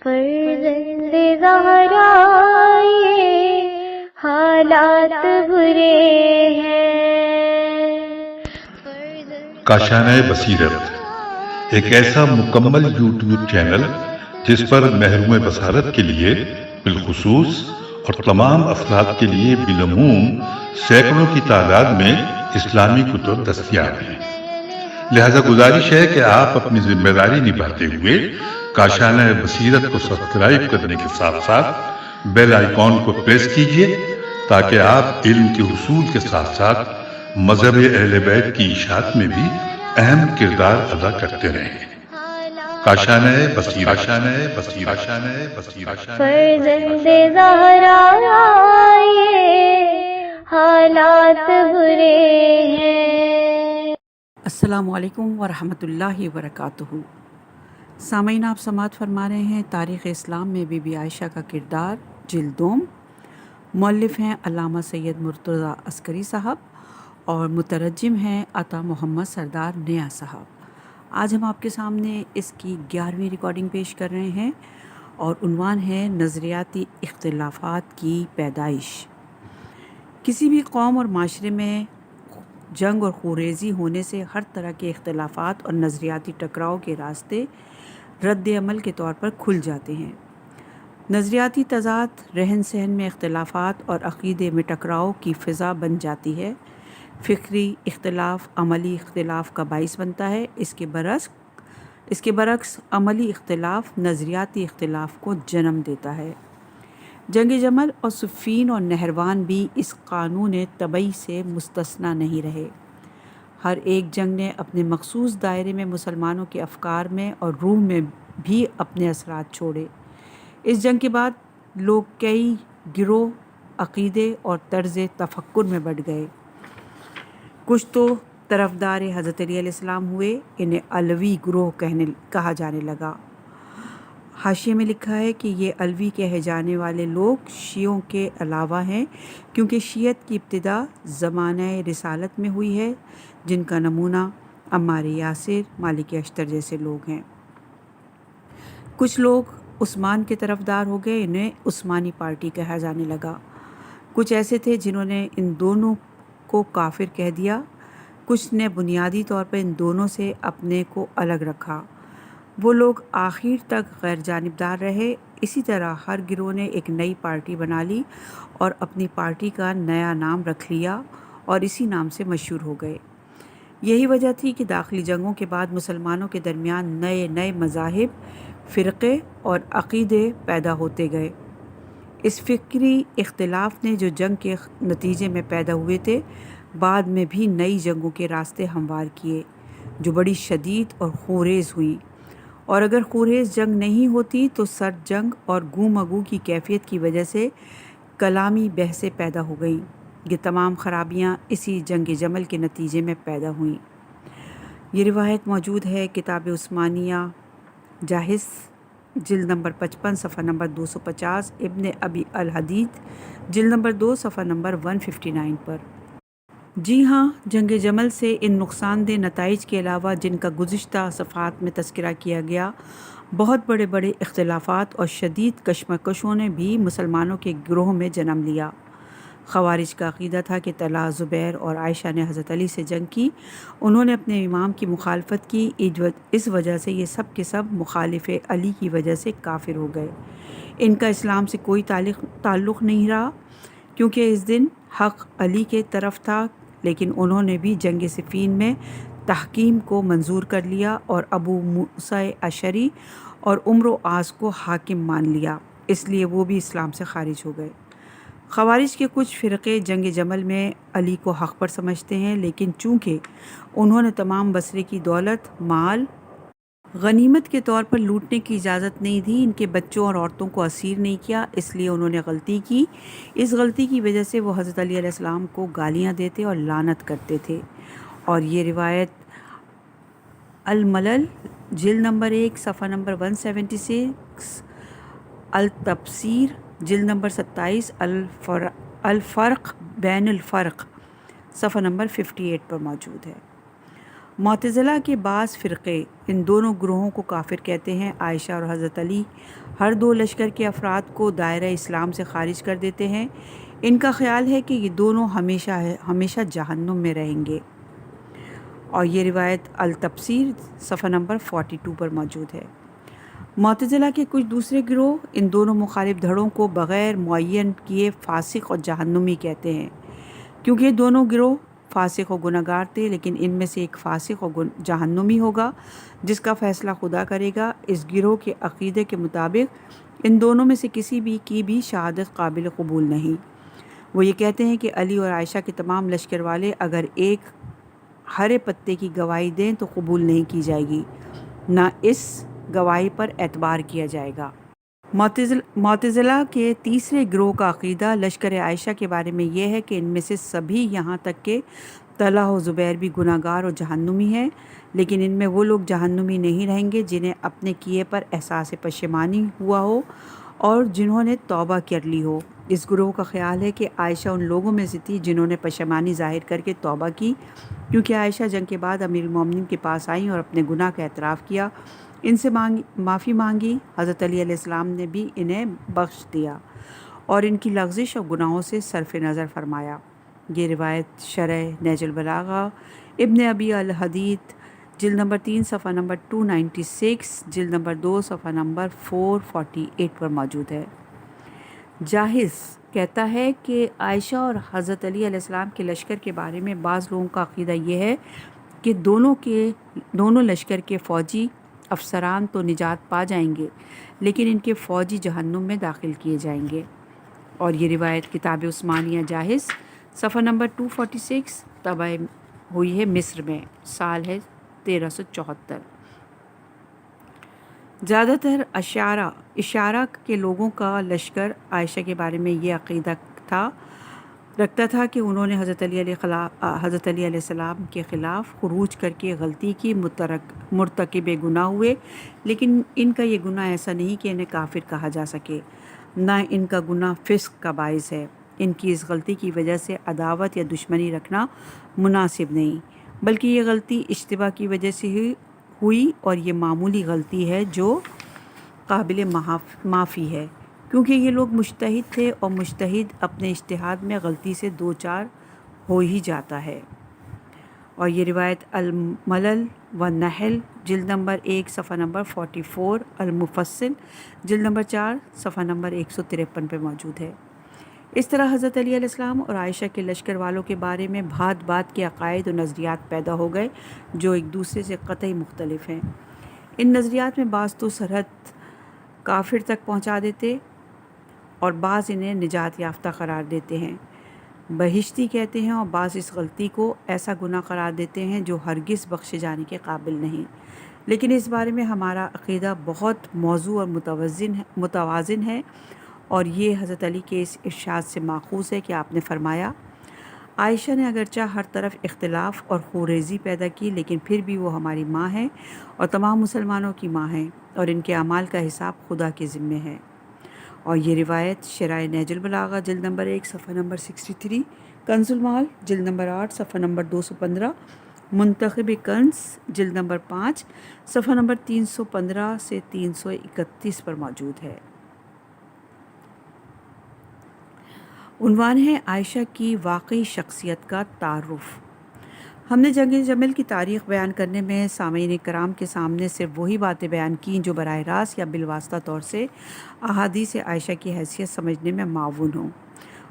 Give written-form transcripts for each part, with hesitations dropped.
فرزند زہرا یہ حالات برے ہیں۔ کاشانۂ بصیرت ایک ایسا مکمل یوٹیوب چینل جس پر محروم بصارت کے لیے بالخصوص اور تمام افراد کے لیے بالعموم سینکڑوں کی تعداد میں اسلامی کتب دستیاب ہیں۔ لہذا گزارش ہے کہ آپ اپنی ذمہ داری نبھاتے ہوئے کاشانۂ بصیرت کو سبسکرائب کرنے کے ساتھ ساتھ بیل آئیکن کو پریس کیجیے تاکہ آپ علم کے حصول کے ساتھ ساتھ مذہب اہل بیت کی اشاعت میں بھی اہم کردار ادا کرتے رہیں۔ کاشانۂ بصیرت، کاشانۂ بصیرت، کاشانۂ بصیرت۔ فرزند زہرا یہ حالات برے ہیں۔ السلام علیکم ورحمۃ اللہ وبرکاتہ۔ سامعین، آپ سماعت فرما رہے ہیں تاریخ اسلام میں بی بی عائشہ کا کردار جلد دوم۔ مؤلف ہیں علامہ سید مرتضیٰ عسکری صاحب اور مترجم ہیں عطا محمد سردار نیا صاحب۔ آج ہم آپ کے سامنے اس کی 11ویں ریکارڈنگ پیش کر رہے ہیں اور عنوان ہے نظریاتی اختلافات کی پیدائش۔ کسی بھی قوم اور معاشرے میں جنگ اور خوریزی ہونے سے ہر طرح کے اختلافات اور نظریاتی ٹکراؤ کے راستے رد عمل کے طور پر کھل جاتے ہیں۔ نظریاتی تضاد رہن سہن میں اختلافات اور عقیدے میں ٹکراؤ کی فضا بن جاتی ہے۔ فکری اختلاف عملی اختلاف کا باعث بنتا ہے۔ اس کے برعکس عملی اختلاف نظریاتی اختلاف کو جنم دیتا ہے۔ جنگ جمل اور صفین اور نہروان بھی اس قانون طبعی سے مستثنیٰ نہیں رہے۔ ہر ایک جنگ نے اپنے مخصوص دائرے میں مسلمانوں کے افکار میں اور روح میں بھی اپنے اثرات چھوڑے۔ اس جنگ کے بعد لوگ کئی گروہ، عقیدے اور طرز تفکر میں بٹ گئے۔ کچھ تو طرفدار حضرت علی علیہ السلام ہوئے، انہیں علوی گروہ کہا جانے لگا۔ حاشیے میں لکھا ہے کہ یہ علوی کہے جانے والے لوگ شیعوں کے علاوہ ہیں، کیونکہ شیعت کی ابتدا زمانہ رسالت میں ہوئی ہے، جن کا نمونہ عمار یاسر، مالک اشتر جیسے لوگ ہیں۔ کچھ لوگ عثمان کے طرفدار ہو گئے، انہیں عثمانی پارٹی کہا جانے لگا۔ کچھ ایسے تھے جنہوں نے ان دونوں کو کافر کہہ دیا۔ کچھ نے بنیادی طور پر ان دونوں سے اپنے کو الگ رکھا۔ وہ لوگ آخر تک غیر جانبدار رہے۔ اسی طرح ہر گروہ نے ایک نئی پارٹی بنا لی اور اپنی پارٹی کا نیا نام رکھ لیا اور اسی نام سے مشہور ہو گئے۔ یہی وجہ تھی کہ داخلی جنگوں کے بعد مسلمانوں کے درمیان نئے نئے مذاہب، فرقے اور عقیدے پیدا ہوتے گئے۔ اس فکری اختلاف نے جو جنگ کے نتیجے میں پیدا ہوئے تھے، بعد میں بھی نئی جنگوں کے راستے ہموار کیے، جو بڑی شدید اور خونریز ہوئیں۔ اور اگر خونریز جنگ نہیں ہوتی تو سرد جنگ اور گو مگو کی کیفیت کی وجہ سے کلامی بحثیں پیدا ہو گئیں۔ یہ تمام خرابیاں اسی جنگ جمل کے نتیجے میں پیدا ہوئیں۔ یہ روایت موجود ہے کتاب عثمانیہ جاہز، جلد نمبر 55 صفحہ نمبر 250، ابن ابی الحدید جلد نمبر 2 صفحہ نمبر 159 پر۔ جی ہاں، جنگ جمل سے ان نقصان دہ نتائج کے علاوہ جن کا گزشتہ صفحات میں تذکرہ کیا گیا، بہت بڑے بڑے اختلافات اور شدید کشمکشوں نے بھی مسلمانوں کے گروہ میں جنم لیا۔ خوارج کا عقیدہ تھا کہ طلحہ، زبیر اور عائشہ نے حضرت علی سے جنگ کی۔ انہوں نے اپنے امام کی مخالفت کی، اس وجہ سے یہ سب کے سب مخالف علی کی وجہ سے کافر ہو گئے۔ ان کا اسلام سے کوئی تعلق نہیں رہا، کیونکہ اس دن حق علی کے طرف تھا، لیکن انہوں نے بھی جنگ صفین میں تحکیم کو منظور کر لیا اور ابو موسیٰ اشعری اور عمرو و عاص کو حاکم مان لیا، اس لیے وہ بھی اسلام سے خارج ہو گئے۔ خوارج کے کچھ فرقے جنگ جمل میں علی کو حق پر سمجھتے ہیں، لیکن چونکہ انہوں نے تمام بصرے کی دولت مال غنیمت کے طور پر لوٹنے کی اجازت نہیں دی، ان کے بچوں اور عورتوں کو اسیر نہیں کیا، اس لیے انہوں نے غلطی کی۔ اس غلطی کی وجہ سے وہ حضرت علی علیہ السلام کو گالیاں دیتے اور لعنت کرتے تھے۔ اور یہ روایت الملل جلد نمبر 1 صفحہ نمبر 176، التبصیر جلد نمبر 27، الفرق بین الفرق صفحہ نمبر 58 پر موجود ہے۔ معتزلہ کے بعض فرقے ان دونوں گروہوں کو کافر کہتے ہیں۔ عائشہ اور حضرت علی ہر دو لشکر کے افراد کو دائرہ اسلام سے خارج کر دیتے ہیں۔ ان کا خیال ہے کہ یہ دونوں ہمیشہ جہنم میں رہیں گے، اور یہ روایت التفسیر صفحہ نمبر 42 پر موجود ہے۔ معتزلہ کے کچھ دوسرے گروہ ان دونوں مخالف دھڑوں کو بغیر معین کیے فاسق اور جہنمی کہتے ہیں، کیونکہ یہ دونوں گروہ فاسق و گناہ گار تھے، لیکن ان میں سے ایک فاسق و جہنمی ہوگا جس کا فیصلہ خدا کرے گا۔ اس گروہ کے عقیدے کے مطابق ان دونوں میں سے کسی بھی کی بھی شہادت قابل قبول نہیں۔ وہ یہ کہتے ہیں کہ علی اور عائشہ کے تمام لشکر والے اگر ایک ہرے پتے کی گواہی دیں تو قبول نہیں کی جائے گی، نہ اس گواہی پر اعتبار کیا جائے گا۔ معتزلہ کے تیسرے گروہ کا عقیدہ لشکر عائشہ کے بارے میں یہ ہے کہ ان میں سے سبھی یہاں تک کہ طلحہ و زبیر بھی گناہ گار اور جہنمی ہیں، لیکن ان میں وہ لوگ جہنمی نہیں رہیں گے جنہیں اپنے کیے پر احساس پشیمانی ہوا ہو اور جنہوں نے توبہ کر لی ہو۔ اس گروہ کا خیال ہے کہ عائشہ ان لوگوں میں سے تھی جنہوں نے پشیمانی ظاہر کر کے توبہ کی، کیونکہ عائشہ جنگ کے بعد امیر المومنین کے پاس آئیں اور اپنے گناہ کا اعتراف کیا، ان سے معافی مانگی۔ حضرت علی علیہ السلام نے بھی انہیں بخش دیا اور ان کی لغزش اور گناہوں سے صرف نظر فرمایا۔ یہ روایت شرح نہج البلاغہ ابن ابی الحدید جلد نمبر 3 صفحہ نمبر 296، جلد نمبر 2 صفحہ نمبر 448 پر موجود ہے۔ جاہز کہتا ہے کہ عائشہ اور حضرت علی علیہ السلام کے لشکر کے بارے میں بعض لوگوں کا عقیدہ یہ ہے کہ دونوں لشکر کے فوجی افسران تو نجات پا جائیں گے، لیکن ان کے فوجی جہنم میں داخل کیے جائیں گے، اور یہ روایت کتاب عثمانیہ جاہز صفحہ نمبر 246 طبع ہوئی ہے مصر میں، سال ہے 1374۔ زیادہ تر اشارہ کے لوگوں کا لشکر عائشہ کے بارے میں یہ عقیدہ رکھتا تھا کہ انہوں نے حضرت علی علیہ السلام کے خلاف خروج کر کے غلطی کی، مرتکب گناہ ہوئے، لیکن ان کا یہ گناہ ایسا نہیں کہ انہیں کافر کہا جا سکے، نہ ان کا گناہ فسق کا باعث ہے۔ ان کی اس غلطی کی وجہ سے عداوت یا دشمنی رکھنا مناسب نہیں، بلکہ یہ غلطی اشتباہ کی وجہ سے ہی ہوئی، اور یہ معمولی غلطی ہے جو قابل معافی ہے، کیونکہ یہ لوگ مجتہد تھے اور مجتہد اپنے اجتہاد میں غلطی سے دوچار ہو ہی جاتا ہے۔ اور یہ روایت الملل والنحل جلد نمبر 1 صفحہ نمبر 44، المفصل جلد نمبر 4 صفحہ نمبر 153 پہ موجود ہے۔ اس طرح حضرت علی علیہ السلام اور عائشہ کے لشکر والوں کے بارے میں بھات کے عقائد و نظریات پیدا ہو گئے جو ایک دوسرے سے قطعی مختلف ہیں۔ ان نظریات میں بعض تو سرحد کافر تک پہنچا دیتے اور بعض انہیں نجات یافتہ قرار دیتے ہیں، بہشتی کہتے ہیں، اور بعض اس غلطی کو ایسا گناہ قرار دیتے ہیں جو ہرگز بخشے جانے کے قابل نہیں۔ لیکن اس بارے میں ہمارا عقیدہ بہت موزوں اور متوازن ہے، اور یہ حضرت علی کے اس ارشاد سے ماخوذ ہے کہ آپ نے فرمایا، عائشہ نے اگرچہ ہر طرف اختلاف اور خوریزی پیدا کی، لیکن پھر بھی وہ ہماری ماں ہیں اور تمام مسلمانوں کی ماں ہیں، اور ان کے اعمال کا حساب خدا کے ذمے ہے۔ اور یہ روایت شرح نہج البلاغہ جلد نمبر 1 صفحہ نمبر 63، کنز المال جلد نمبر 8 صفحہ نمبر 215، منتخب کنز جلد نمبر 5 صفحہ نمبر 315 سے 331 پر موجود ہے۔ عنوان ہے عائشہ کی واقعی شخصیت کا تعارف۔ ہم نے جنگ جمل کی تاریخ بیان کرنے میں سامعین کرام کے سامنے صرف وہی باتیں بیان کیں جو براہ راست یا بالواسطہ طور سے احادیث عائشہ کی حیثیت سمجھنے میں معاون ہوں،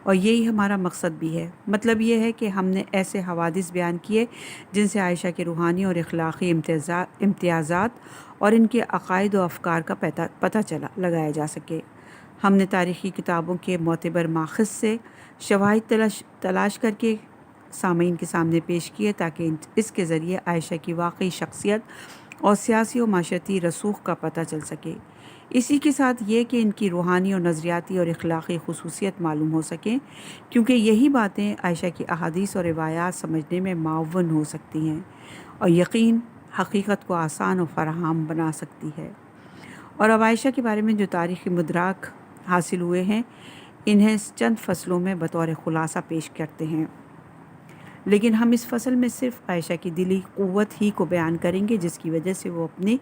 اور یہی ہمارا مقصد بھی ہے۔ مطلب یہ ہے کہ ہم نے ایسے حوادث بیان کیے جن سے عائشہ کے روحانی اور اخلاقی امتیازات اور ان کے عقائد و افکار کا پتہ لگایا جا سکے۔ ہم نے تاریخی کتابوں کے معتبر ماخذ سے شواہد تلاش کر کے سامعین کے سامنے پیش کیے تاکہ اس کے ذریعے عائشہ کی واقعی شخصیت اور سیاسی و معاشرتی رسوخ کا پتہ چل سکے، اسی کے ساتھ یہ کہ ان کی روحانی اور نظریاتی اور اخلاقی خصوصیت معلوم ہو سکیں، کیونکہ یہی باتیں عائشہ کی احادیث اور روایات سمجھنے میں معاون ہو سکتی ہیں اور یقین حقیقت کو آسان و فراہم بنا سکتی ہے۔ اور اب عائشہ کے بارے میں جو تاریخی مدراک حاصل ہوئے ہیں، انہیں چند فصلوں میں بطور خلاصہ پیش کرتے ہیں۔ لیکن ہم اس فصل میں صرف عائشہ کی دلی قوت ہی کو بیان کریں گے جس کی وجہ سے وہ اپنے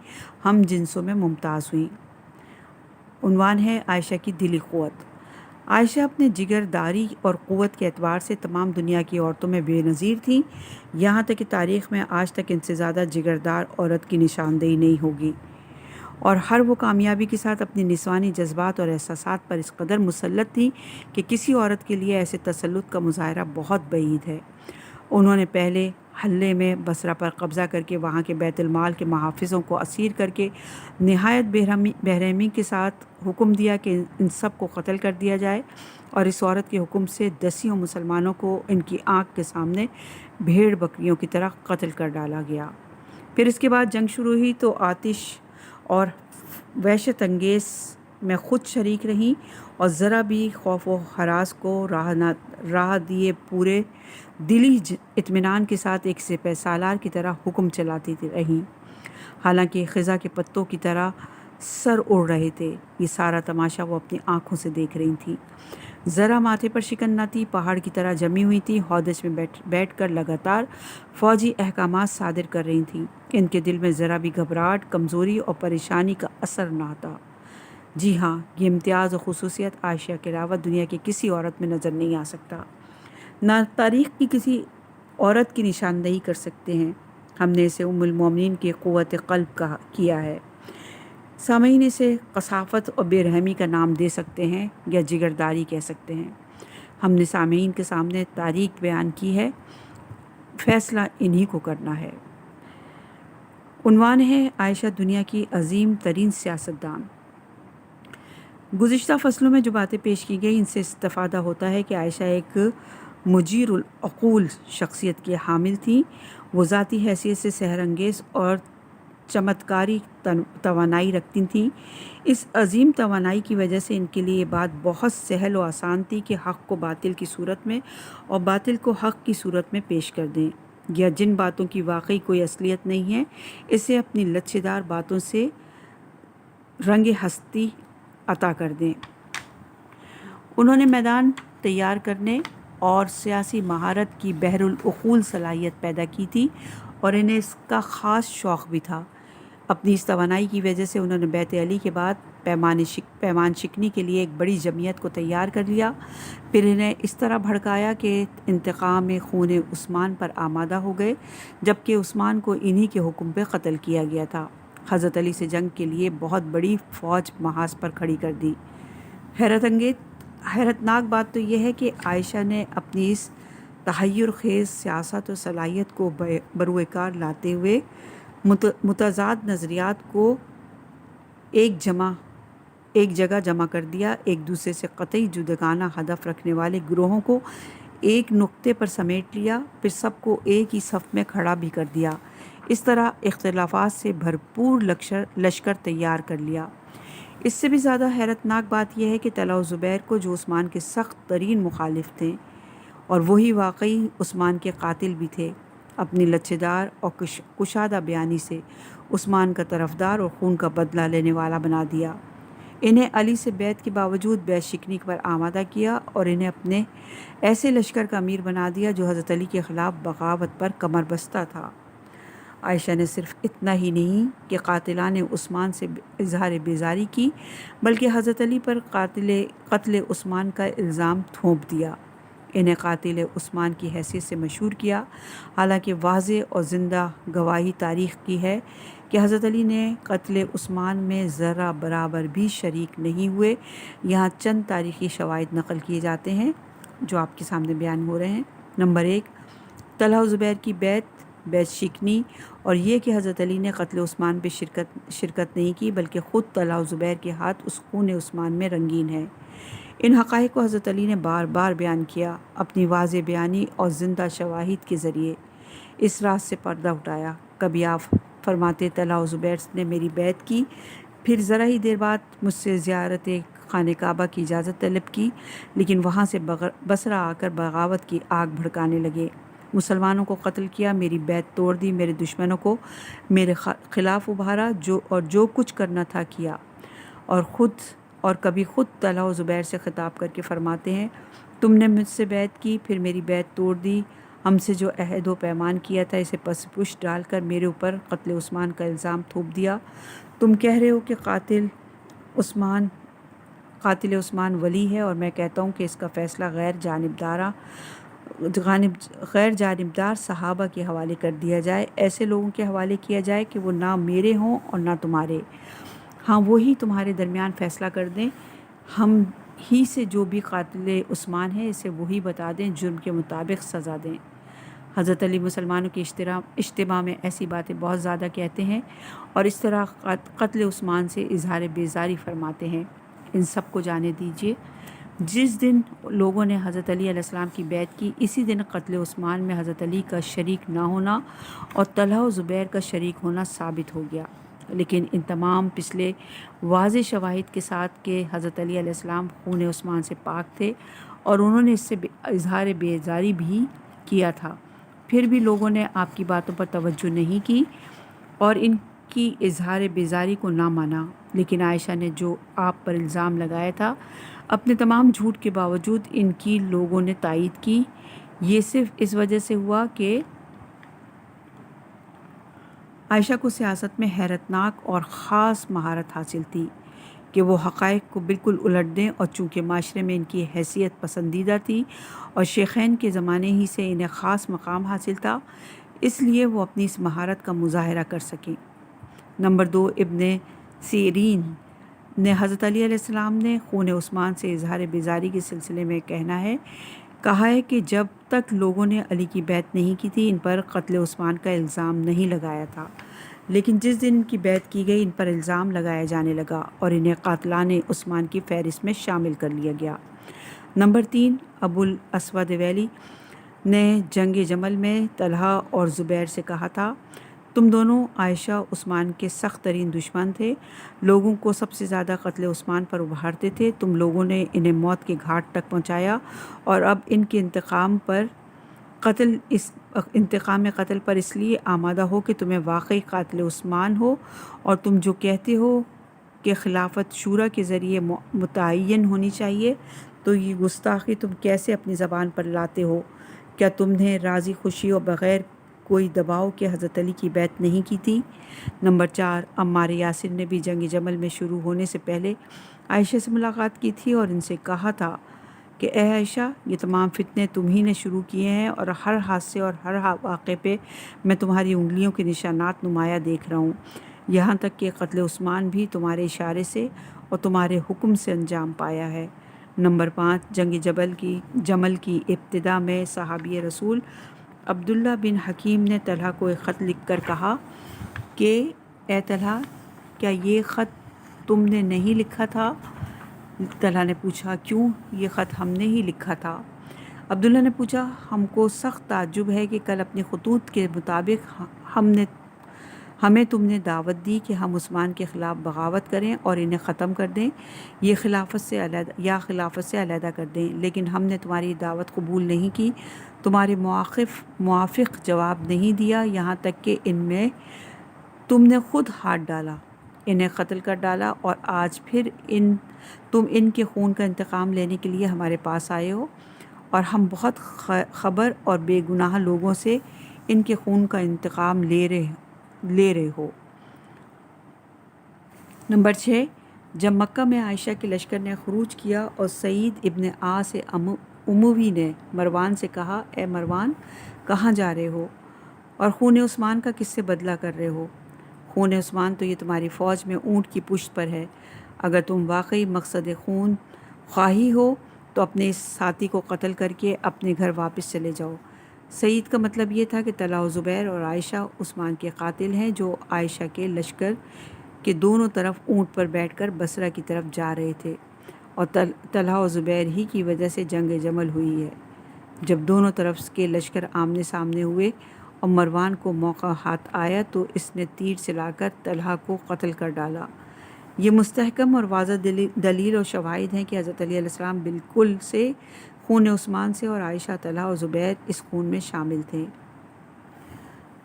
ہم جنسوں میں ممتاز ہوئیں۔ عنوان ہے عائشہ کی دلی قوت۔ عائشہ اپنے جگرداری اور قوت کے اعتبار سے تمام دنیا کی عورتوں میں بے نظیر تھیں، یہاں تک کہ تاریخ میں آج تک ان سے زیادہ جگردار عورت کی نشاندہی نہیں ہوگی، اور ہر وہ کامیابی کے ساتھ اپنی نسوانی جذبات اور احساسات پر اس قدر مسلط تھی کہ کسی عورت کے لیے ایسے تسلط کا مظاہرہ بہت بعید ہے۔ انہوں نے پہلے حلے میں بصرہ پر قبضہ کر کے وہاں کے بیت المال کے محافظوں کو اسیر کر کے نہایت بے رحمی کے ساتھ حکم دیا کہ ان سب کو قتل کر دیا جائے، اور اس عورت کے حکم سے دسیوں مسلمانوں کو ان کی آنکھ کے سامنے بھیڑ بکریوں کی طرح قتل کر ڈالا گیا۔ پھر اس کے بعد جنگ شروع ہوئی تو آتش اور وحشت انگیز میں خود شریک رہیں اور ذرا بھی خوف و ہراس کو راہ دیے پورے دلی اطمینان کے ساتھ ایک سپہ سالار کی طرح حکم چلاتی رہیں، حالانکہ خزاں کے پتوں کی طرح سر اڑ رہے تھے۔ یہ سارا تماشا وہ اپنی آنکھوں سے دیکھ رہی تھیں، ذرا ماتھے پر شکن نہ تھی، پہاڑ کی طرح جمی ہوئی تھی، ہودج میں بیٹھ کر لگاتار فوجی احکامات صادر کر رہی تھیں۔ ان کے دل میں ذرا بھی گھبراہٹ، کمزوری اور پریشانی کا اثر نہ تھا۔ جی ہاں، یہ امتیاز اور خصوصیت عائشہ کے علاوہ دنیا کی کسی عورت میں نظر نہیں آ سکتا، نہ تاریخ کی کسی عورت کی نشاندہی کر سکتے ہیں۔ ہم نے اسے ام المومنین کی قوت قلب کیا ہے۔ سامعین اسے کثافت اور بے رحمی کا نام دے سکتے ہیں یا جگرداری کہہ سکتے ہیں۔ ہم نے سامعین کے سامنے تاریخ بیان کی ہے، فیصلہ انہی کو کرنا ہے۔ عنوان ہے عائشہ دنیا کی عظیم ترین سیاستدان۔ گزشتہ فصلوں میں جو باتیں پیش کی گئی ان سے استفادہ ہوتا ہے کہ عائشہ ایک مجیر العقول شخصیت کی حامل تھیں۔ وہ ذاتی حیثیت سے سحر انگیز اور چمتکاری توانائی رکھتی تھیں۔ اس عظیم توانائی کی وجہ سے ان کے لیے یہ بات بہت سہل و آسان تھی کہ حق کو باطل کی صورت میں اور باطل کو حق کی صورت میں پیش کر دیں، یا جن باتوں کی واقعی کوئی اصلیت نہیں ہے اسے اپنی لچھے دار باتوں سے رنگ ہستی عطا کر دیں۔ انہوں نے میدان تیار کرنے اور سیاسی مہارت کی بحر العقول صلاحیت پیدا کی تھی، اور انہیں اس کا خاص شوق بھی تھا۔ اپنی اس توانائی کی وجہ سے انہوں نے بیت علی کے بعد پیمان شکنی کے لیے ایک بڑی جمعیت کو تیار کر لیا، پھر انہیں اس طرح بھڑکایا کہ انتقام خون عثمان پر آمادہ ہو گئے، جبکہ عثمان کو انہی کے حکم پہ قتل کیا گیا تھا۔ حضرت علی سے جنگ کے لیے بہت بڑی فوج محاذ پر کھڑی کر دی۔ حیرتناک بات تو یہ ہے کہ عائشہ نے اپنی اس تحیر خیز سیاست و صلاحیت کو بروئے کار لاتے ہوئے متضاد نظریات کو ایک جگہ جمع کر دیا، ایک دوسرے سے قطعی جداگانہ ہدف رکھنے والے گروہوں کو ایک نقطے پر سمیٹ لیا، پھر سب کو ایک ہی صف میں کھڑا بھی کر دیا۔ اس طرح اختلافات سے بھرپور لشکر تیار کر لیا۔ اس سے بھی زیادہ حیرتناک بات یہ ہے کہ طلحہ و زبیر کو، جو عثمان کے سخت ترین مخالف تھے اور وہی واقعی عثمان کے قاتل بھی تھے، اپنی لچھے دار اور کشادہ بیانی سے عثمان کا طرفدار اور خون کا بدلہ لینے والا بنا دیا۔ انہیں علی سے بیعت کے باوجود بیعت شکنی پر آمادہ کیا اور انہیں اپنے ایسے لشکر کا امیر بنا دیا جو حضرت علی کے خلاف بغاوت پر کمر بستہ تھا۔ عائشہ نے صرف اتنا ہی نہیں کہ قاتلان عثمان سے اظہار بیزاری کی، بلکہ حضرت علی پر قتل عثمان کا الزام تھوپ دیا، انہیں قاتل عثمان کی حیثیت سے مشہور کیا، حالانکہ واضح اور زندہ گواہی تاریخ کی ہے کہ حضرت علی نے قتل عثمان میں ذرہ برابر بھی شریک نہیں ہوئے۔ یہاں چند تاریخی شواہد نقل کیے جاتے ہیں جو آپ کے سامنے بیان ہو رہے ہیں۔ نمبر 1، طلحہ و زبیر کی بیعت شکنی اور یہ کہ حضرت علی نے قتل عثمان پہ شرکت نہیں کی، بلکہ خود طلحہ و زبیر کے ہاتھ اس خون عثمان میں رنگین ہے۔ ان حقائق کو حضرت علی نے بار بار بیان کیا، اپنی واضح بیانی اور زندہ شواہد کے ذریعے اس راز سے پردہ اٹھایا۔ کبھی آپ فرماتے طلحہ و زبیر نے میری بیعت کی، پھر ذرا ہی دیر بعد مجھ سے زیارت خانہ کعبہ کی اجازت طلب کی، لیکن وہاں سے بصرہ آ کر بغاوت کی آگ بھڑکانے لگے، مسلمانوں کو قتل کیا، میری بیعت توڑ دی، میرے دشمنوں کو میرے خلاف ابھارا، جو کچھ کرنا تھا کیا، اور کبھی خود طلحہ و زبیر سے خطاب کر کے فرماتے ہیں تم نے مجھ سے بیعت کی، پھر میری بیعت توڑ دی، ہم سے جو عہد و پیمان کیا تھا اسے پس پش ڈال کر میرے اوپر قتل عثمان کا الزام تھوپ دیا۔ تم کہہ رہے ہو کہ قاتل عثمان ولی ہے، اور میں کہتا ہوں کہ اس کا فیصلہ غیر جانبدار صحابہ کے حوالے کر دیا جائے، ایسے لوگوں کے حوالے کیا جائے کہ وہ نہ میرے ہوں اور نہ تمہارے، ہاں وہی تمہارے درمیان فیصلہ کر دیں، ہم ہی سے جو بھی قاتل عثمان ہے اسے وہی بتا دیں، جرم کے مطابق سزا دیں۔ حضرت علی مسلمانوں کے اجتماع میں ایسی باتیں بہت زیادہ کہتے ہیں اور اس طرح قتل عثمان سے اظہار بیزاری فرماتے ہیں۔ ان سب کو جانے دیجیے، جس دن لوگوں نے حضرت علی علیہ السلام کی بیعت کی، اسی دن قتل عثمان میں حضرت علی کا شریک نہ ہونا اور طلحہ و زبیر کا شریک ہونا ثابت ہو گیا۔ لیکن ان تمام پچھلے واضح شواہد کے ساتھ کہ حضرت علی علیہ السلام خون عثمان سے پاک تھے اور انہوں نے اس سے اظہار بیزاری بھی کیا تھا، پھر بھی لوگوں نے آپ کی باتوں پر توجہ نہیں کی اور ان کی اظہار بیزاری کو نہ مانا۔ لیکن عائشہ نے جو آپ پر الزام لگایا تھا، اپنے تمام جھوٹ کے باوجود ان کی لوگوں نے تائید کی۔ یہ صرف اس وجہ سے ہوا کہ عائشہ کو سیاست میں حیرتناک اور خاص مہارت حاصل تھی کہ وہ حقائق کو بالکل الٹ دیں، اور چونکہ معاشرے میں ان کی حیثیت پسندیدہ تھی اور شیخین کے زمانے ہی سے انہیں خاص مقام حاصل تھا، اس لیے وہ اپنی اس مہارت کا مظاہرہ کر سکیں۔ نمبر 2، ابن سیرین نے حضرت علی علیہ السلام نے خون عثمان سے اظہار بیزاری کے سلسلے میں کہا ہے کہ جب تک لوگوں نے علی کی بیعت نہیں کی تھی ان پر قتل عثمان کا الزام نہیں لگایا تھا، لیکن جس دن ان کی بیعت کی گئی ان پر الزام لگایا جانے لگا اور انہیں قاتلان عثمان کی فہرست میں شامل کر لیا گیا۔ نمبر 3، ابو الاسود ویلی نے جنگ جمل میں طلحہ اور زبیر سے کہا تھا، تم دونوں عائشہ عثمان کے سخت ترین دشمن تھے، لوگوں کو سب سے زیادہ قتل عثمان پر ابھارتے تھے، تم لوگوں نے انہیں موت کے گھاٹ تک پہنچایا اور اب ان کے انتقام قتل پر اس لیے آمادہ ہو کہ تمہیں واقعی قاتل عثمان ہو، اور تم جو کہتے ہو کہ خلافت شورا کے ذریعے متعین ہونی چاہیے، تو یہ گستاخی تم کیسے اپنی زبان پر لاتے ہو؟ کیا تم نے راضی خوشی اور بغیر کوئی دباؤ کے حضرت علی کی بیعت نہیں کی تھی؟ نمبر 4، عمار یاسر نے بھی جنگ جمل میں شروع ہونے سے پہلے عائشہ سے ملاقات کی تھی اور ان سے کہا تھا کہ اے عائشہ، یہ تمام فتنے تم ہی نے شروع کیے ہیں اور ہر حادثے اور ہر واقعے پہ میں تمہاری انگلیوں کے نشانات نمایاں دیکھ رہا ہوں، یہاں تک کہ قتل عثمان بھی تمہارے اشارے سے اور تمہارے حکم سے انجام پایا ہے۔ نمبر 5، جنگ جمل کی ابتدا میں صحابی رسول عبداللہ بن حکیم نے طلحہ کو ایک خط لکھ کر کہا کہ اے طلحہ، کیا یہ خط تم نے نہیں لکھا تھا؟ طلحہ نے پوچھا، کیوں؟ یہ خط ہم نے ہی لکھا تھا۔ عبداللہ نے پوچھا، ہم کو سخت تعجب ہے کہ کل اپنے خطوط کے مطابق ہمیں تم نے دعوت دی کہ ہم عثمان کے خلاف بغاوت کریں اور انہیں ختم کر دیں یا خلافت سے علیحدہ کر دیں، لیکن ہم نے تمہاری دعوت قبول نہیں کی، تمہارے موافق جواب نہیں دیا، یہاں تک کہ ان میں تم نے خود ہاتھ ڈالا، انہیں قتل کر ڈالا، اور آج پھر تم ان کے خون کا انتقام لینے کے لیے ہمارے پاس آئے ہو، اور ہم بہت خبر اور بے گناہ لوگوں سے ان کے خون کا انتقام لے رہے ہو۔ نمبر 6، جب مکہ میں عائشہ کے لشکر نے خروج کیا اور سعید ابن عاص اموی نے مروان سے کہا، اے مروان، کہاں جا رہے ہو اور خون عثمان کا کس سے بدلہ کر رہے ہو؟ خون عثمان تو یہ تمہاری فوج میں اونٹ کی پشت پر ہے، اگر تم واقعی مقصد خون خواہی ہو تو اپنے اس ساتھی کو قتل کر کے اپنے گھر واپس چلے جاؤ۔ سعید کا مطلب یہ تھا کہ طلحہ و زبیر اور عائشہ عثمان کے قاتل ہیں، جو عائشہ کے لشکر کے دونوں طرف اونٹ پر بیٹھ کر بصرہ کی طرف جا رہے تھے، اور طلحہ و زبیر ہی کی وجہ سے جنگ جمل ہوئی ہے۔ جب دونوں طرف کے لشکر آمنے سامنے ہوئے اور مروان کو موقع ہاتھ آیا تو اس نے تیر چلا کر طلحہ کو قتل کر ڈالا۔ یہ مستحکم اور واضح دلیل اور شواہد ہیں کہ حضرت علی علیہ السلام بالکل سے خون عثمان سے اور عائشہ، طلحہ و زبیر اس خون میں شامل تھے،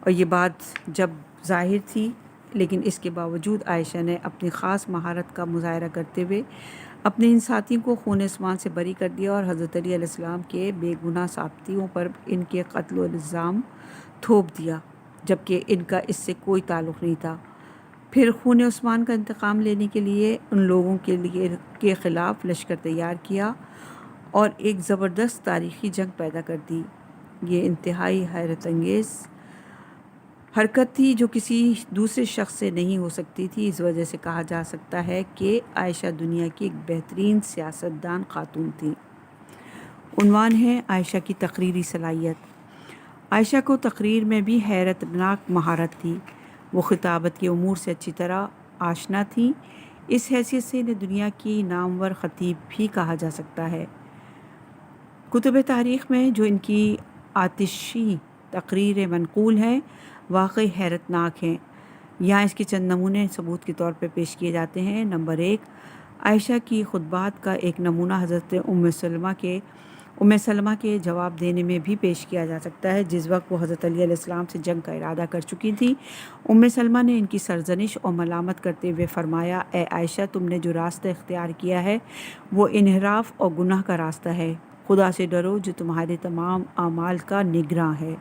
اور یہ بات جب ظاہر تھی، لیکن اس کے باوجود عائشہ نے اپنی خاص مہارت کا مظاہرہ کرتے ہوئے اپنے ان ساتھیوں کو خون عثمان سے بری کر دیا اور حضرت علی علیہ السلام کے بے گناہ ساتھیوں پر ان کے قتل و الزام تھوپ دیا، جبکہ ان کا اس سے کوئی تعلق نہیں تھا۔ پھر خون عثمان کا انتقام لینے کے لیے ان لوگوں کے خلاف لشکر تیار کیا اور ایک زبردست تاریخی جنگ پیدا کر دی۔ یہ انتہائی حیرت انگیز حرکت تھی جو کسی دوسرے شخص سے نہیں ہو سکتی تھی۔ اس وجہ سے کہا جا سکتا ہے کہ عائشہ دنیا کی ایک بہترین سیاستدان خاتون تھیں۔ عنوان ہے عائشہ کی تقریری صلاحیت۔ عائشہ کو تقریر میں بھی حیرت ناک مہارت تھی۔ وہ خطابت کے امور سے اچھی طرح آشنا تھیں۔ اس حیثیت سے انہیں دنیا کی نامور خطیب بھی کہا جا سکتا ہے۔ کتب تاریخ میں جو ان کی آتشی تقریریں منقول ہیں واقعی حیرت ناک ہیں۔ یہاں اس کے چند نمونے ثبوت کے طور پہ پیش کیے جاتے ہیں۔ نمبر 1، عائشہ کی خطبات کا ایک نمونہ حضرت ام سلمہ کے جواب دینے میں بھی پیش کیا جا سکتا ہے، جس وقت وہ حضرت علی علیہ السلام سے جنگ کا ارادہ کر چکی تھی۔ ام سلمہ نے ان کی سرزنش اور ملامت کرتے ہوئے فرمایا، اے عائشہ، تم نے جو راستہ اختیار کیا ہے وہ انحراف اور گناہ کا راستہ ہے۔ خدا سے ڈرو جو تمہارے تمام اعمال کا نگراں ہے۔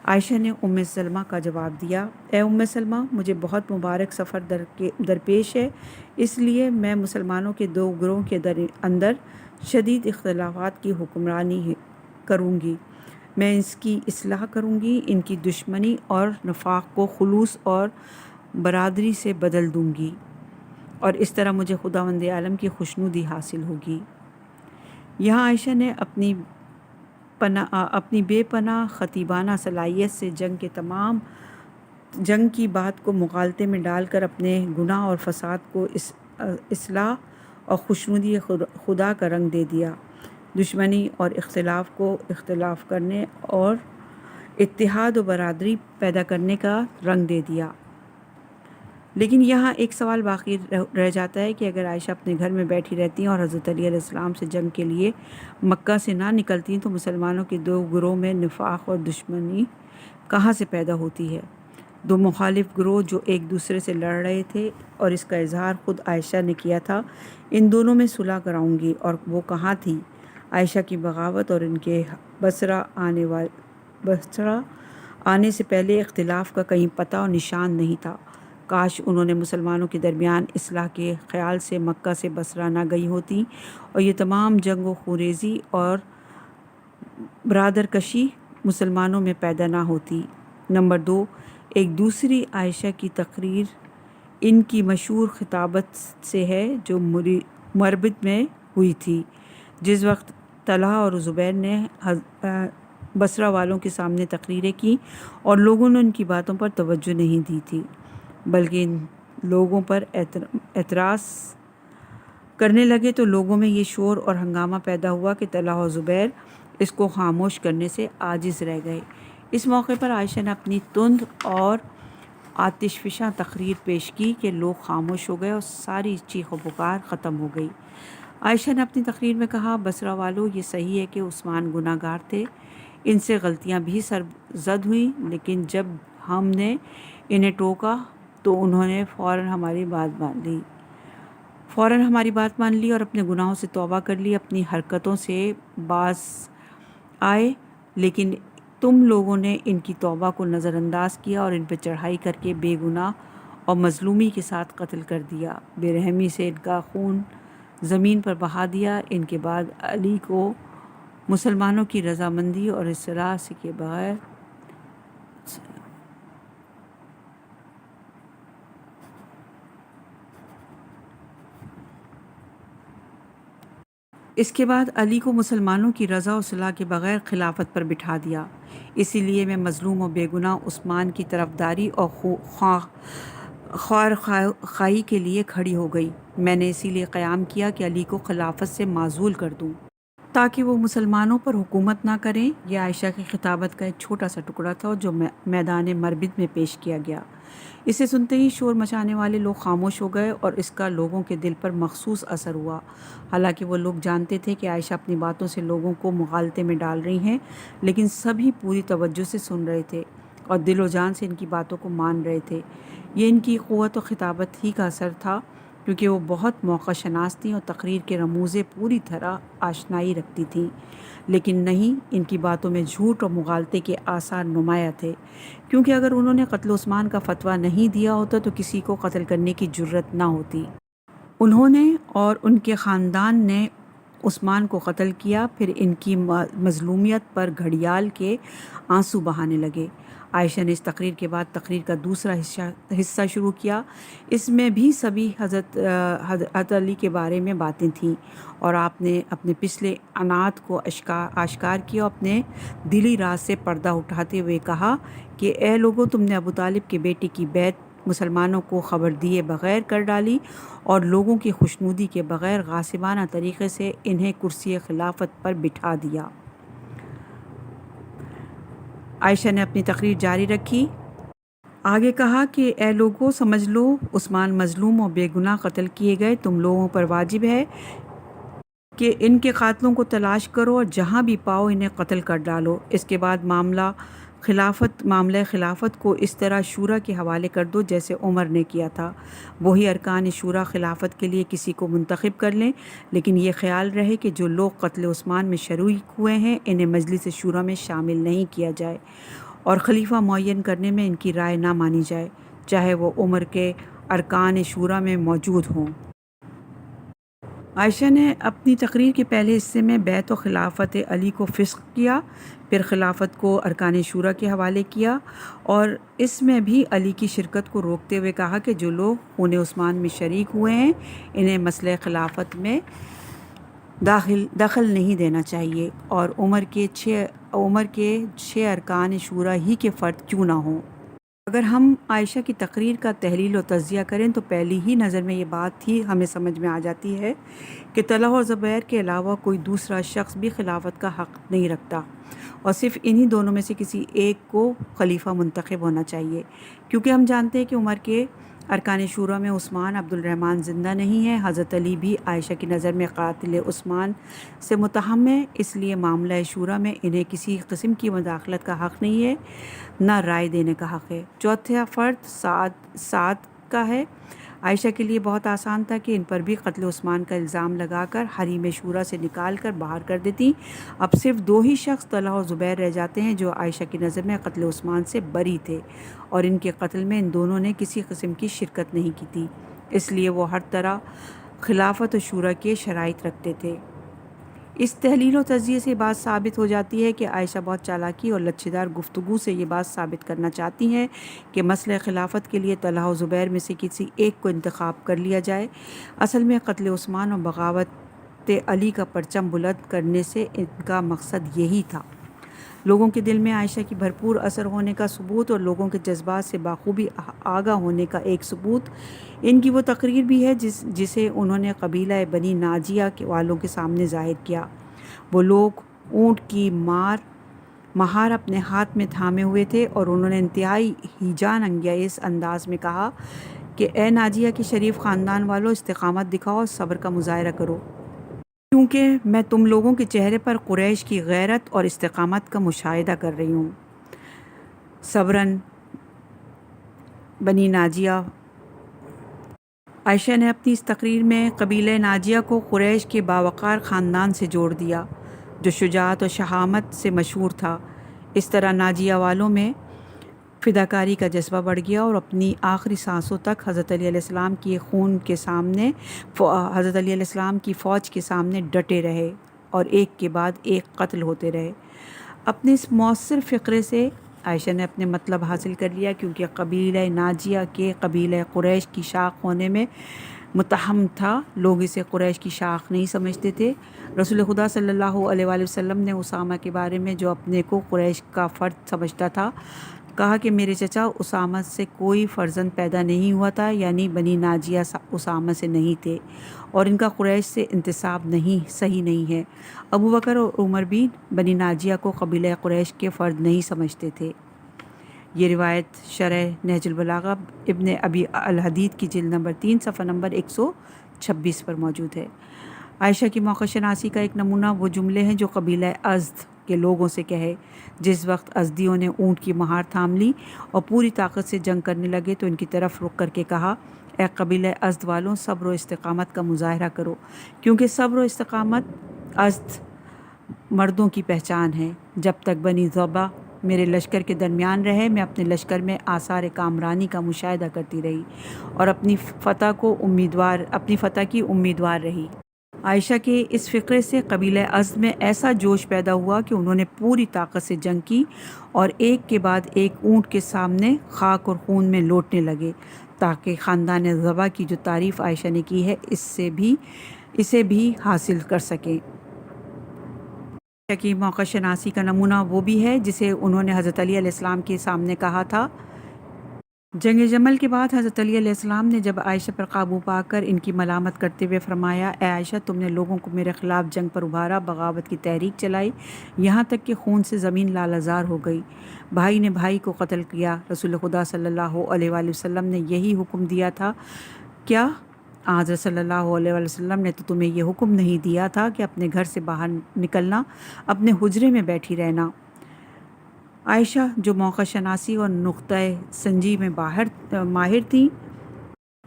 عائشہ نے ام سلمہ کا جواب دیا، اے ام سلمہ، مجھے بہت مبارک سفر درپیش ہے، اس لیے میں مسلمانوں کے دو گروہوں کے اندر شدید اختلافات کی حکمرانی کروں گی۔ میں اس کی اصلاح کروں گی، ان کی دشمنی اور نفاق کو خلوص اور برادری سے بدل دوں گی، اور اس طرح مجھے خداوند عالم کی خوشنودی حاصل ہوگی۔ یہاں عائشہ نے اپنی بے پناہ خطیبانہ صلاحیت سے جنگ کی بات کو مغالطے میں ڈال کر اپنے گناہ اور فساد کو اصلاح اور خوشنودی خدا کا رنگ دے دیا، دشمنی اور اختلاف کو اختلاف کرنے اور اتحاد و برادری پیدا کرنے کا رنگ دے دیا۔ لیکن یہاں ایک سوال باقی رہ جاتا ہے کہ اگر عائشہ اپنے گھر میں بیٹھی رہتی اور حضرت علی علیہ السلام سے جنگ کے لیے مکہ سے نہ نکلتی تو مسلمانوں کے دو گروہ میں نفاق اور دشمنی کہاں سے پیدا ہوتی ہے؟ دو مخالف گروہ جو ایک دوسرے سے لڑ رہے تھے، اور اس کا اظہار خود عائشہ نے کیا تھا، ان دونوں میں صلح کراؤں گی، اور وہ کہاں تھی؟ عائشہ کی بغاوت اور ان کے بصرہ آنے سے پہلے اختلاف کا کہیں پتہ اور نشان نہیں تھا۔ کاش انہوں نے مسلمانوں کے درمیان اصلاح کے خیال سے مکہ سے بصرہ نہ گئی ہوتی اور یہ تمام جنگ و خوریزی اور برادرکشی مسلمانوں میں پیدا نہ ہوتی۔ نمبر 2، ایک دوسری عائشہ کی تقریر ان کی مشہور خطابت سے ہے جو مربد میں ہوئی تھی، جس وقت طلحہ اور زبیر نے بصرہ والوں کے سامنے تقریریں کی اور لوگوں نے ان کی باتوں پر توجہ نہیں دی تھی، بلکہ ان لوگوں پر اعتراض کرنے لگے تو لوگوں میں یہ شور اور ہنگامہ پیدا ہوا کہ طلحہ اور زبیر اس کو خاموش کرنے سے عاجز رہ گئے۔ اس موقع پر عائشہ نے اپنی تند اور آتش فشاں تقریر پیش کی کہ لوگ خاموش ہو گئے اور ساری چیخ و پکار ختم ہو گئی۔ عائشہ نے اپنی تقریر میں کہا، بصرہ والوں، یہ صحیح ہے کہ عثمان گناہ گار تھے، ان سے غلطیاں بھی سرزد ہوئیں، لیکن جب ہم نے انہیں ٹوکا تو انہوں نے فوراً ہماری بات مان لی اور اپنے گناہوں سے توبہ کر لی، اپنی حرکتوں سے باز آئے، لیکن تم لوگوں نے ان کی توبہ کو نظر انداز کیا اور ان پہ چڑھائی کر کے بے گناہ اور مظلومی کے ساتھ قتل کر دیا، بے رحمی سے ان کا خون زمین پر بہا دیا۔ ان کے بعد علی کو مسلمانوں کی رضامندی اور اصلاح کے بغیر مسلمانوں کی رضا و صلاح کے بغیر خلافت پر بٹھا دیا۔ اسی لیے میں مظلوم و بے گناہ عثمان کی طرفداری اور خواہی کے لیے کھڑی ہو گئی۔ میں نے اسی لیے قیام کیا کہ علی کو خلافت سے معزول کر دوں تاکہ وہ مسلمانوں پر حکومت نہ کریں۔ یہ عائشہ کی خطابت کا ایک چھوٹا سا ٹکڑا تھا جو میدان مربد میں پیش کیا گیا۔ اسے سنتے ہی شور مچانے والے لوگ خاموش ہو گئے اور اس کا لوگوں کے دل پر مخصوص اثر ہوا۔ حالانکہ وہ لوگ جانتے تھے کہ عائشہ اپنی باتوں سے لوگوں کو مغالطے میں ڈال رہی ہیں، لیکن سبھی پوری توجہ سے سن رہے تھے اور دل و جان سے ان کی باتوں کو مان رہے تھے۔ یہ ان کی قوت و خطابت ہی کا اثر تھا کیونکہ وہ بہت موقع شناس تھیں اور تقریر کے رموزے پوری طرح آشنائی رکھتی تھیں، لیکن نہیں، ان کی باتوں میں جھوٹ اور مغالطے کے آثار نمایاں تھے، کیونکہ اگر انہوں نے قتل عثمان کا فتویٰ نہیں دیا ہوتا تو کسی کو قتل کرنے کی جرت نہ ہوتی۔ انہوں نے اور ان کے خاندان نے عثمان کو قتل کیا، پھر ان کی مظلومیت پر گھڑیال کے آنسو بہانے لگے۔ عائشہ نے اس تقریر کے بعد تقریر کا دوسرا حصہ شروع کیا۔ اس میں بھی سبھی حضرت علی کے بارے میں باتیں تھیں، اور آپ نے اپنے پچھلے عنات کو آشکار کیا، اور اپنے دلی راز سے پردہ اٹھاتے ہوئے کہا کہ اے لوگوں، تم نے ابو طالب کے بیٹے کی بیعت مسلمانوں کو خبر دیے بغیر کر ڈالی اور لوگوں کی خوشنودی کے بغیر غاصبانہ طریقے سے انہیں کرسی خلافت پر بٹھا دیا۔ عائشہ نے اپنی تقریر جاری رکھی، آگے کہا کہ اے لوگوں، سمجھ لو عثمان مظلوم اور بے گناہ قتل کیے گئے، تم لوگوں پر واجب ہے کہ ان کے قاتلوں کو تلاش کرو اور جہاں بھی پاؤ انہیں قتل کر ڈالو۔ اس کے بعد معاملہ خلافت کو اس طرح شورا کے حوالے کر دو جیسے عمر نے کیا تھا، وہی ارکان شورا خلافت کے لیے کسی کو منتخب کر لیں، لیکن یہ خیال رہے کہ جو لوگ قتل عثمان میں شریک ہوئے ہیں انہیں مجلس شورا میں شامل نہیں کیا جائے اور خلیفہ معین کرنے میں ان کی رائے نہ مانی جائے، چاہے وہ عمر کے ارکان شورا میں موجود ہوں۔ عائشہ نے اپنی تقریر کے پہلے حصے میں بیعت و خلافت علی کو فسق کیا، پھر خلافت کو ارکان شورا کے حوالے کیا، اور اس میں بھی علی کی شرکت کو روکتے ہوئے کہا کہ جو لوگ خون عثمان میں شریک ہوئے ہیں انہیں مسئلہ خلافت میں دخل نہیں دینا چاہیے، اور عمر کے 6 ارکان شورا ہی کے فرد کیوں نہ ہوں۔ اگر ہم عائشہ کی تقریر کا تحلیل و تجزیہ کریں تو پہلی ہی نظر میں یہ بات ہی ہمیں سمجھ میں آ جاتی ہے کہ طلحہ اور زبیر کے علاوہ کوئی دوسرا شخص بھی خلافت کا حق نہیں رکھتا، اور صرف انہی دونوں میں سے کسی ایک کو خلیفہ منتخب ہونا چاہیے، کیونکہ ہم جانتے ہیں کہ عمر کے ارکان شورا میں عثمان عبد الرحمن زندہ نہیں ہے، حضرت علی بھی عائشہ کی نظر میں قاتل عثمان سے متہم ہے، اس لیے معاملہ شورا میں انہیں کسی قسم کی مداخلت کا حق نہیں ہے، نہ رائے دینے کا حق ہے۔ چوتھا فرد سعد کا ہے۔ عائشہ کے لیے بہت آسان تھا کہ ان پر بھی قتل عثمان کا الزام لگا کر حریم شورا سے نکال کر باہر کر دیتی۔ اب صرف 2 ہی شخص طلحہ اور زبیر رہ جاتے ہیں جو عائشہ کی نظر میں قتل عثمان سے بری تھے، اور ان کے قتل میں ان دونوں نے کسی قسم کی شرکت نہیں کی تھی، اس لیے وہ ہر طرح خلافت و شورا کے شرائط رکھتے تھے۔ اس تحلیل و تجزیے سے بات ثابت ہو جاتی ہے کہ عائشہ بہت چالاکی اور لچھیدار گفتگو سے یہ بات ثابت کرنا چاہتی ہیں کہ مسئلہ خلافت کے لیے طلحہ و زبیر میں سے کسی ایک کو انتخاب کر لیا جائے۔ اصل میں قتل عثمان اور بغاوت علی کا پرچم بلند کرنے سے ان کا مقصد یہی تھا۔ لوگوں کے دل میں عائشہ کی بھرپور اثر ہونے کا ثبوت اور لوگوں کے جذبات سے بخوبی آگاہ ہونے کا ایک ثبوت ان کی وہ تقریر بھی ہے جسے انہوں نے قبیلہ بنی ناجیہ کے والوں کے سامنے ظاہر کیا۔ وہ لوگ اونٹ کی مہار اپنے ہاتھ میں تھامے ہوئے تھے، اور انہوں نے انتہائی ہیجان انگیز انداز میں کہا کہ اے ناجیہ کے شریف خاندان والوں، استقامت دکھاؤ اور صبر کا مظاہرہ کرو، کیونکہ میں تم لوگوں کے چہرے پر قریش کی غیرت اور استقامت کا مشاہدہ کر رہی ہوں۔ صبرن بنی ناجیہ۔ عائشہ نے اپنی اس تقریر میں قبیلہ ناجیہ کو قریش کے باوقار خاندان سے جوڑ دیا جو شجاعت و شہامت سے مشہور تھا۔ اس طرح ناجیہ والوں میں فداکاری کا جذبہ بڑھ گیا اور اپنی آخری سانسوں تک حضرت علی علیہ السلام کی حضرت علی علیہ السلام کی فوج کے سامنے ڈٹے رہے اور ایک کے بعد ایک قتل ہوتے رہے۔ اپنے اس مؤثر فقرے سے عائشہ نے اپنے مطلب حاصل کر لیا، کیونکہ قبیلہ ناجیہ کے قبیلہ قریش کی شاخ ہونے میں متہم تھا۔ لوگ اسے قریش کی شاخ نہیں سمجھتے تھے۔ رسول خدا صلی اللہ علیہ وآلہ وسلم نے اسامہ کے بارے میں، جو اپنے کو قریش کا فرد سمجھتا تھا، کہا کہ میرے چچا اسامہ سے کوئی فرزند پیدا نہیں ہوا تھا، یعنی بنی ناجیہ اسامہ سے نہیں تھے اور ان کا قریش سے انتساب صحیح نہیں ہے۔ ابو بکر اور عمر بھی بنی ناجیہ کو قبیلہ قریش کے فرد نہیں سمجھتے تھے۔ یہ روایت شرح نہج البلاغہ ابن ابی الحدید کی جلد نمبر 3 صفحہ نمبر 126 پر موجود ہے۔ عائشہ کی موقع شناسی کا ایک نمونہ وہ جملے ہیں جو قبیلہ ازد کے لوگوں سے کہے۔ جس وقت ازدیوں نے اونٹ کی مہار تھام لی اور پوری طاقت سے جنگ کرنے لگے تو ان کی طرف رخ کر کے کہا اے قبیلہ ازد والوں، صبر و استقامت کا مظاہرہ کرو، کیونکہ صبر و استقامت ازد مردوں کی پہچان ہے۔ جب تک بنی ضبا میرے لشکر کے درمیان رہے، میں اپنے لشکر میں آثار کامرانی کا مشاہدہ کرتی رہی اور اپنی فتح کی امیدوار رہی۔ عائشہ کے اس فقرے سے قبیلہ ازد میں ایسا جوش پیدا ہوا کہ انہوں نے پوری طاقت سے جنگ کی اور ایک کے بعد ایک اونٹ کے سامنے خاک اور خون میں لوٹنے لگے، تاکہ خاندان ضبا کی جو تعریف عائشہ نے کی ہے اسے بھی حاصل کر سکیں۔ عائشہ کی موقع شناسی کا نمونہ وہ بھی ہے جسے انہوں نے حضرت علی علیہ السلام کے سامنے کہا تھا۔ جنگ جمل کے بعد حضرت علی علیہ السلام نے جب عائشہ پر قابو پا کر ان کی ملامت کرتے ہوئے فرمایا، اے عائشہ، تم نے لوگوں کو میرے خلاف جنگ پر ابھارا، بغاوت کی تحریک چلائی، یہاں تک کہ خون سے زمین لالزار ہو گئی، بھائی نے بھائی کو قتل کیا۔ رسول خدا صلی اللہ علیہ وآلہ وسلم نے یہی حکم دیا تھا، کیا حضرت صلی اللہ علیہ وآلہ وسلم نے تو تمہیں یہ حکم نہیں دیا تھا کہ اپنے گھر سے باہر نکلنا، اپنے حجرے میں بیٹھی رہنا؟ عائشہ جو موقع شناسی اور نقطۂ سنجی میں ماہر تھیں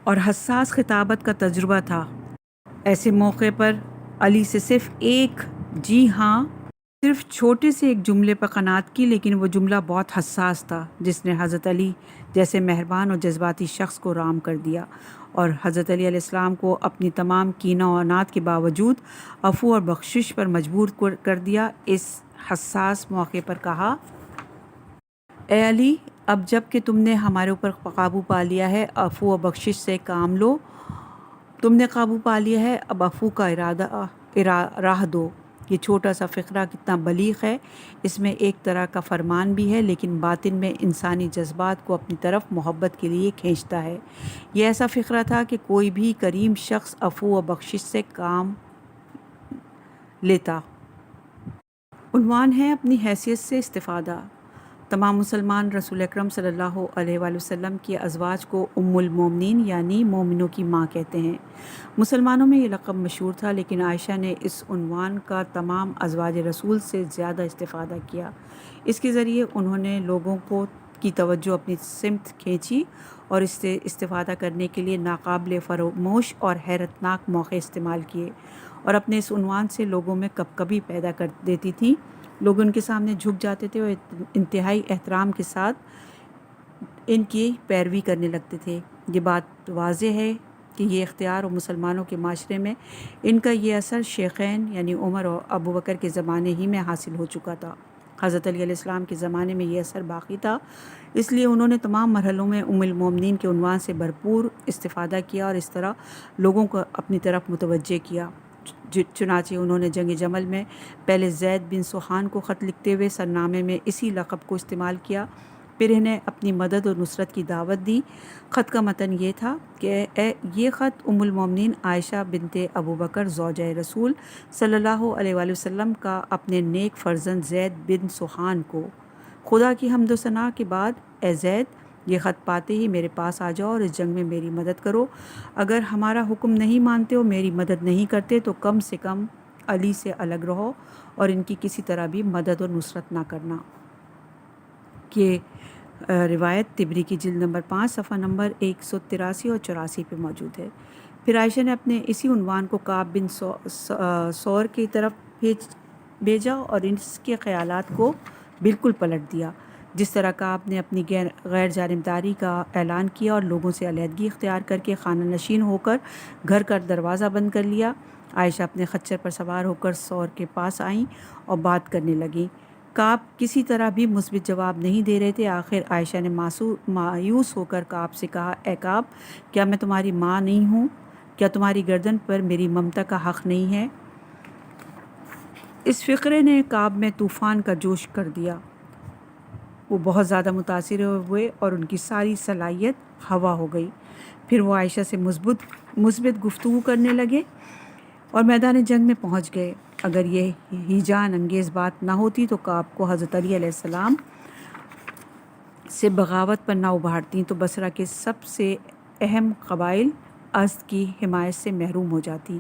اور حساس خطابت کا تجربہ تھا، ایسے موقع پر علی سے صرف ایک جی ہاں، صرف چھوٹے سے ایک جملے پر قناعت کی، لیکن وہ جملہ بہت حساس تھا جس نے حضرت علی جیسے مہربان اور جذباتی شخص کو رام کر دیا، اور حضرت علی علیہ السلام کو اپنی تمام کینہ و عناد کے باوجود عفو اور بخشش پر مجبور کر دیا۔ اس حساس موقع پر کہا، اے علی، اب جب کہ تم نے ہمارے اوپر قابو پا لیا ہے، عفو و بخشش سے کام لو۔ تم نے قابو پا لیا ہے، اب عفو کا راہ دو۔ یہ چھوٹا سا فقرہ کتنا بلیغ ہے، اس میں ایک طرح کا فرمان بھی ہے، لیکن باطن میں انسانی جذبات کو اپنی طرف محبت کے لیے کھینچتا ہے۔ یہ ایسا فقرہ تھا کہ کوئی بھی کریم شخص عفو و بخشش سے کام لیتا۔ عنوان ہے اپنی حیثیت سے استفادہ۔ تمام مسلمان رسول اکرم صلی اللہ علیہ وآلہ وسلم کی ازواج کو ام المومنین یعنی مومنوں کی ماں کہتے ہیں۔ مسلمانوں میں یہ لقب مشہور تھا، لیکن عائشہ نے اس عنوان کا تمام ازواج رسول سے زیادہ استفادہ کیا۔ اس کے ذریعے انہوں نے لوگوں کی توجہ اپنی سمت کھینچی اور اس سے استفادہ کرنے کے لیے ناقابل فراموش اور حیرتناک موقع استعمال کیے، اور اپنے اس عنوان سے لوگوں میں کبکبی پیدا کر دیتی تھیں۔ لوگ ان کے سامنے جھک جاتے تھے اور انتہائی احترام کے ساتھ ان کی پیروی کرنے لگتے تھے۔ یہ بات واضح ہے کہ یہ اختیار اور مسلمانوں کے معاشرے میں ان کا یہ اثر شیخین یعنی عمر اور ابوبکر کے زمانے ہی میں حاصل ہو چکا تھا۔ حضرت علی علیہ السلام کے زمانے میں یہ اثر باقی تھا، اس لیے انہوں نے تمام مرحلوں میں ام المومنین کے عنوان سے بھرپور استفادہ کیا اور اس طرح لوگوں کو اپنی طرف متوجہ کیا۔ چنانچہ انہوں نے جنگ جمل میں پہلے زید بن سوحان کو خط لکھتے ہوئے سرنامے میں اسی لقب کو استعمال کیا، پھر انہیں اپنی مدد اور نصرت کی دعوت دی۔ خط کا متن یہ تھا کہ یہ خط ام المومنین عائشہ بنت ابوبکر زوجہ رسول صلی اللہ علیہ وآلہ وسلم کا اپنے نیک فرزند زید بن سوحان کو۔ خدا کی حمد و ثنا کے بعد، اے زید، یہ خط پاتے ہی میرے پاس آ جاؤ اور اس جنگ میں میری مدد کرو۔ اگر ہمارا حکم نہیں مانتے ہو، میری مدد نہیں کرتے، تو کم سے کم علی سے الگ رہو اور ان کی کسی طرح بھی مدد اور نصرت نہ کرنا۔ یہ روایت طبری کی جلد نمبر 5 صفحہ نمبر 183 اور 84 پہ موجود ہے۔ پھر عائشہ نے اپنے اسی عنوان کو کعب بن سور کی طرف بھیجا اور اس کے خیالات کو بالکل پلٹ دیا۔ جس طرح کعب نے اپنی غیر جانبداری کا اعلان کیا اور لوگوں سے علیحدگی اختیار کر کے خانہ نشین ہو کر گھر کا دروازہ بند کر لیا، عائشہ اپنے خچر پر سوار ہو کر سور کے پاس آئیں اور بات کرنے لگیں۔ کعب کسی طرح بھی مثبت جواب نہیں دے رہے تھے۔ آخر عائشہ نے مایوس ہو کر کعب سے کہا، اے کعب، کیا میں تمہاری ماں نہیں ہوں؟ کیا تمہاری گردن پر میری ممتا کا حق نہیں ہے؟ اس فقرے نے کعب میں طوفان کا جوش کر دیا۔ وہ بہت زیادہ متاثر ہوئے اور ان کی ساری صلاحیت ہوا ہو گئی۔ پھر وہ عائشہ سے مثبت گفتگو کرنے لگے اور میدان جنگ میں پہنچ گئے۔ اگر یہ ہیجان انگیز بات نہ ہوتی تو کعب کو حضرت علی علیہ السلام سے بغاوت پر نہ ابھارتی تو بصرہ کے سب سے اہم قبائل ازد کی حمایت سے محروم ہو جاتی۔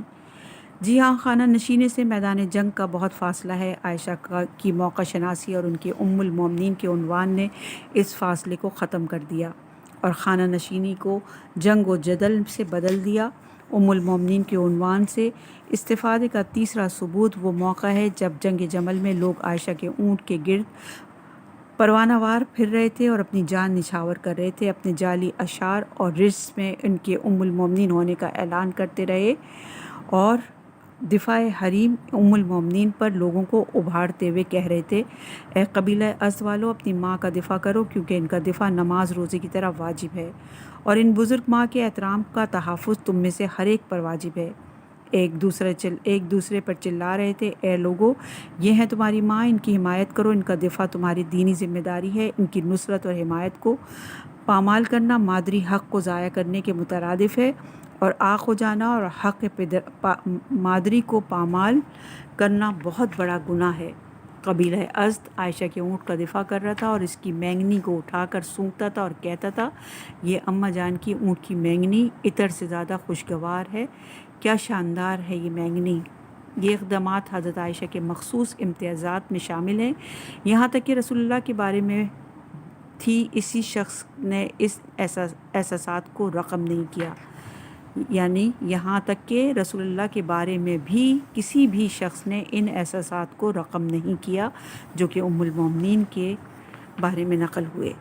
جی ہاں، خانہ نشینے سے میدان جنگ کا بہت فاصلہ ہے۔ عائشہ کی موقع شناسی اور ان کے ام المومنین کے عنوان نے اس فاصلے کو ختم کر دیا اور خانہ نشینی کو جنگ و جدل سے بدل دیا۔ ام المومنین کے عنوان سے استفادے کا تیسرا ثبوت وہ موقع ہے جب جنگ جمل میں لوگ عائشہ کے اونٹ کے گرد پروانہ وار پھر رہے تھے اور اپنی جان نچھاور کر رہے تھے، اپنے جعلی اشعار اور رجس میں ان کے ام المومنین ہونے کا اعلان کرتے رہے اور دفاع حریم ام المومنین پر لوگوں کو ابھارتے ہوئے کہہ رہے تھے، اے قبیلہ ازد والو، اپنی ماں کا دفاع کرو کیونکہ ان کا دفاع نماز روزے کی طرح واجب ہے، اور ان بزرگ ماں کے احترام کا تحفظ تم میں سے ہر ایک پر واجب ہے۔ ایک دوسرے پر چلا رہے تھے، اے لوگو، یہ ہیں تمہاری ماں، ان کی حمایت کرو، ان کا دفاع تمہاری دینی ذمہ داری ہے، ان کی نصرت اور حمایت کو پامال کرنا مادری حق کو ضائع کرنے کے مترادف ہے، اور آق ہو جانا اور حق مادری کو پامال کرنا بہت بڑا گناہ ہے۔ قبیلہ ازد عائشہ کے اونٹ کا دفاع کر رہا تھا اور اس کی مینگنی کو اٹھا کر سونگتا تھا اور کہتا تھا، یہ اماں جان کی اونٹ کی مینگنی عطر سے زیادہ خوشگوار ہے، کیا شاندار ہے یہ مینگنی۔ یہ اقدامات حضرت عائشہ کے مخصوص امتیازات میں شامل ہیں، یہاں تک کہ رسول اللہ کے بارے میں تھی اسی شخص نے اس احساسات کو رقم نہیں کیا، یعنی یہاں تک کہ رسول اللہ کے بارے میں بھی کسی بھی شخص نے ان احساسات کو رقم نہیں کیا جو کہ ام المومنین کے بارے میں نقل ہوئے۔